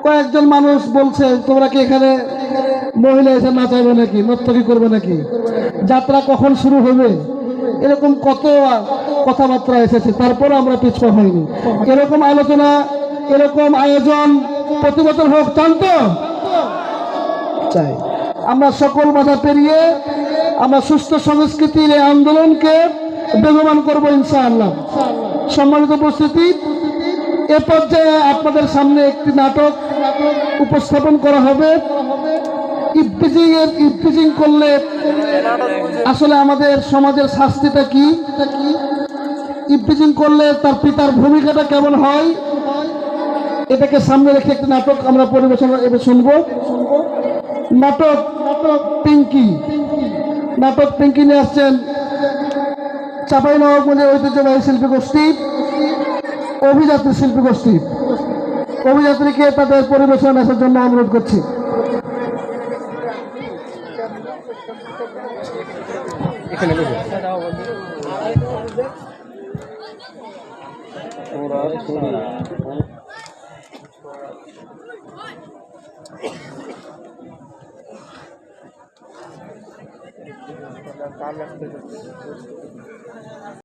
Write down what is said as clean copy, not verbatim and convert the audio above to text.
কয়েকজন মানুষ বলছে তোমরা কি এখানে মহিলা এসে নাচাবে নাকি, নর্তকী করবে নাকি, যাত্রা কখন শুরু হবে, এরকম কত কথাবার্তা এসেছে, তারপর আমরা পিছপা হইনি। এরকম আলোচনা, এরকম আয়োজন প্রতি বছর হোক, চান তো? চাই। আমরা সকল বাধা পেরিয়ে আমরা সুস্থ সংস্কৃতির এই আন্দোলনকে বেগবান করবো ইনশাআল্লাহ। সম্মানিত উপস্থিতি, এ পর্যায়ে আপনাদের সামনে একটি নাটক উপস্থাপন করা হবে। ইফটিজিং করলে আসলে আমাদের সমাজের শাস্তিটা কি, ইফটিজিং করলে তার পিতার ভূমিকাটা কেমন হয়, এটাকে সামনে রেখে একটি নাটক আমরা পরিবেশনা শুনবো। নাটক পিঙ্কি। নাটক পিঙ্কি নিয়ে আসছেন চাঁপাইনবাবগঞ্জের ঐতিহ্যবাহী শিল্পী গোষ্ঠী, অভিযাত্রী শিল্পী গোষ্ঠী। অভিযাত্রীকে তাদের পরিবেশন আসার জন্য অনুরোধ করছি।